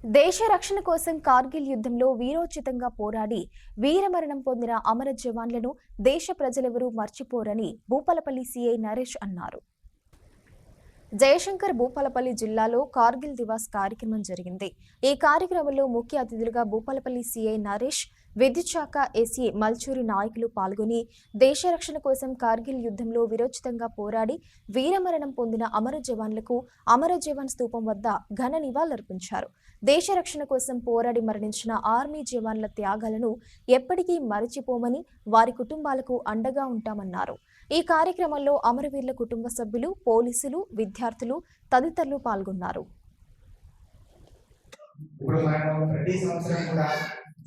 దేశ రక్షణ కోసం కార్గిల్ యుద్ధంలో వీరోచితంగా పోరాడి వీరమరణం పొందిన అమర జవాన్లను దేశ ప్రజలెవరూ మర్చిపోరని భూపాలపల్లి సీఐ నరేష్ అన్నారు. జయశంకర్ భూపాలపల్లి జిల్లాలో కార్గిల్ దివాస్ కార్యక్రమం జరిగింది. ఈ కార్యక్రమంలో ముఖ్య అతిథులుగా భూపాలపల్లి సీఐ నరేష్, విద్యుత్ శాఖ ఎస్ఈ మల్చూరి నాయకులు పాల్గొని దేశ రక్షణ కోసం కార్గిల్ యుద్ధంలో వీరోచితంగా పోరాడి వీరమరణం పొందిన అమర జవాన్లకు అమర జవాన్ స్తూపం వద్ద ఘన నివాళులర్పించారు. దేశ రక్షణ కోసం పోరాడి మరణించిన ఆర్మీ జవాన్ల త్యాగాలను ఎప్పటికీ మరచిపోమని, వారి కుటుంబాలకు అండగా ఉంటామన్నారు. ఈ కార్యక్రమంలో అమరవీరుల కుటుంబ సభ్యులు, పోలీసులు, విద్యార్థులు తదితరులు పాల్గొన్నారు.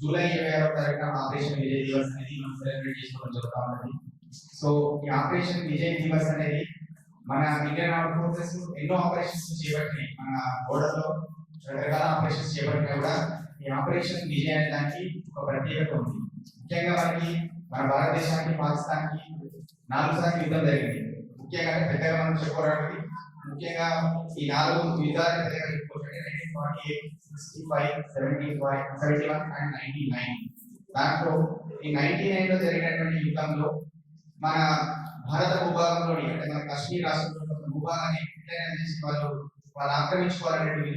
జూలై 26వ తారీఖున ఆపరేషన్ విజయ్ దివస్ అనేది మనం సెలబ్రేట్ చేసుకోవడం జరుగుతా ఉన్నది. సో ఈ ఆపరేషన్ విజయ్ దివస్ అనేది మన ఇండియన్ ఆర్మీ ఫోర్సెస్ ఎన్నో ఆపరేషన్స్ చేపట్టినాయి. మన బోర్డర్లో రకరకాల ఆపరేషన్స్ చేపట్టినా కూడా ఈ ఆపరేషన్ విజయ్ అనే దానికి ఒక ప్రత్యేకత ఉంది. ముఖ్యంగా మన భారతదేశానికి పాకిస్తాన్కి 4 సార్లు యుద్ధం జరిగింది. ముఖ్యంగా పెద్దగా మనం చెప్పుకోవడానికి ముఖ్యంగా ఈ 4 యుద్ధాలు పెద్దగా చెప్పుకోవచ్చు. 1948, 65, 75, 71 and 99. దాంట్లో ఈ 99లో జరిగినటువంటి యుద్ధంలో మన భారత భూభాగంలోని అంటే మన కాశ్మీర్ రాష్ట్రంలో భూభాగాన్ని వాళ్ళు ఆక్రమించుకోవాలనేటువంటి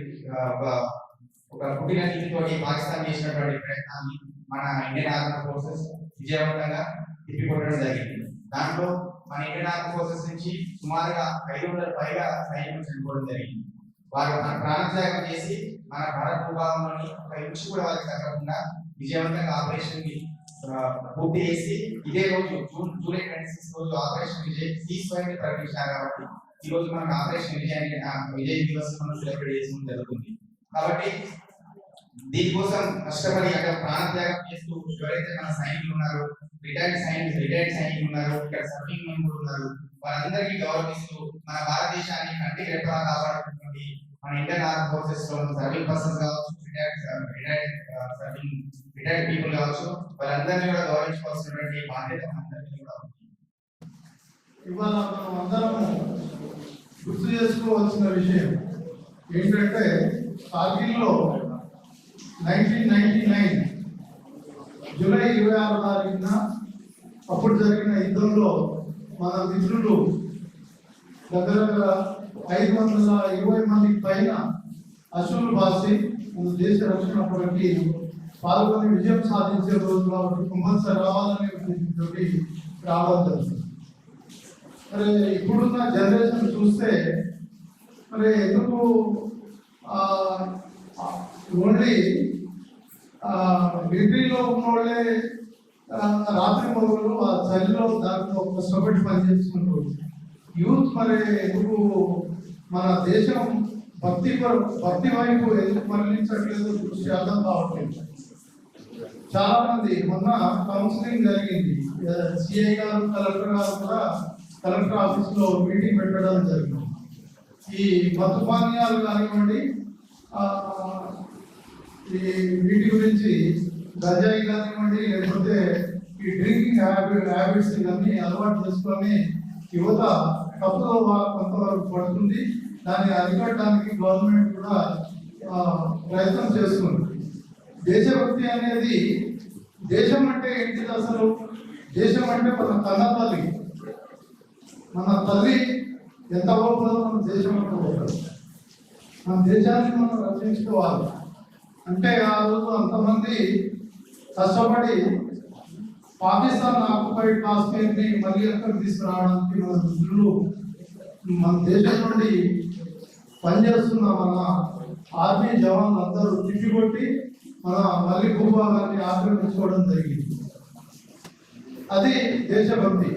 ఒక పుట్టిన నీతితోటి పాకిస్తాన్ చేసినటువంటి ప్రయత్నాన్ని మన ఇండియన్ ఆర్మీ ఫోర్సెస్ విజయవంతంగా తిప్పికొట్టడం జరిగింది. దాంట్లో మన ఇండియన్ ఆర్మీ ఫోర్సెస్ నుంచి సుమారుగా 500 పైగా సైనికులు చనిపోవడం జరిగింది. వారు ప్రాణత్యాగం చేసి మన భారత భూభాగంలోని ఒక ఇంచు కూడా వాళ్ళకి తగ్గకుండా విజయవంతంగా ఆపరేషన్ ని పూర్తి చేసి ఇదే రోజు జూలై 26 రోజు ఆపరేషన్ విజయ్ సీజ్-ఫైర్ ని ప్రకటించారు. కాబట్టి ఈ రోజు మనకు ఆపరేషన్ విజయ్ దివస్ మనం సెలబ్రేట్ చేసుకోవడం జరుగుతుంది. కాబట్టి దీనికోసం కష్టపడి అక్కడ ప్రాణత్యాగం చేస్తూ ఎవరైతే మన సైనికులు ఉన్నారో, రిటైర్డ్ సైనికులు ఉన్నారు, ఇక్కడ సర్వింగ్ మెన్ కూడా ఉన్నారు, వారందరికీ గౌరవిస్తూ మన భారతదేశాన్ని కంటికి రెప్పలా కాపాడుతున్నటువంటి మన ఇండియన్ ఆర్మీ ఫోర్సెస్ లో సర్వింగ్ పర్సన్స్ కావచ్చు, రిటైర్డ్ పీపుల్ కావచ్చు, వాళ్ళందరినీ కూడా గౌరవించుకోవాల్సినటువంటి బాధ్యత మనందరికీ కూడా ఉంది. ఇవాళ మనం అందరము గుర్తు చేసుకోవాల్సిన విషయం ఏంటంటే కార్గిల్లో 1999 జూలై 26వ తారీఖున అప్పుడు జరిగిన యుద్ధంలో మన మిత్రులు దగ్గర 520 మందికి పైన అశ్వులు బాసి మన దేశ రక్షణ కొరకి పాల్గొని విజయం సాధించే రోజు కాబట్టి కంపల్సరీ రావాలనే ఉద్దేశంతో రావడం జరుగుతుంది. మరి ఇప్పుడున్న జనరేషన్ చూస్తే మరి ఎందుకు ఓన్లీ మిలిటరీలో ఉన్నోళ్ళే రాత్రి మొదలు ఆ చలిలో దాంట్లో కష్టపడి పనిచేస్తున్నారు. యూత్ మరి ఎందుకు మన దేశం భక్తి వైపు ఎందుకు మరలించట్లేదు దృష్టి అర్థం కావట్లేదు. చాలా మంది మొన్న కౌన్సిలింగ్ జరిగింది. సిఐ గారు, కలెక్టర్ గారు కూడా కలెక్టర్ ఆఫీస్ లో మీటింగ్ పెట్టడం జరిగింది. ఈ మత్తు పానీయాలు కానివ్వండి, ఈ వీటి గురించి గంజాయి కానివ్వండి, లేకపోతే ఈ డ్రింకింగ్ హ్యాబిట్స్ ఇవన్నీ అలవాటు చేసుకొని యువత తప్పులో కొంతవరకు పడుతుంది. దాన్ని అరికట్టడానికి గవర్నమెంట్ కూడా ప్రయత్నం చేస్తుంది. దేశభక్తి అనేది దేశం అంటే ఏంటిది? అసలు దేశం అంటే మన కన్న తల్లి. మన తల్లి ఎంత గొప్పదో మన దేశం అంటే గొప్పది. మన దేశాన్ని మనం రక్షించుకోవాలి అంటే ఆ రోజు అంతమంది కష్టపడి పాకిస్తాన్ ఆక్యుపైడ్ కాశ్మీర్ని మళ్ళీ ఎక్కడికి తీసుకురావడానికి మన మిత్రులు మన దేశం నుండి పనిచేస్తున్న మన ఆర్మీ జవాన్లు అందరూ తిప్పికొట్టి మన మళ్ళీ భూభాగాన్ని ఆక్రమించుకోవడం జరిగింది. అది దేశభక్తి.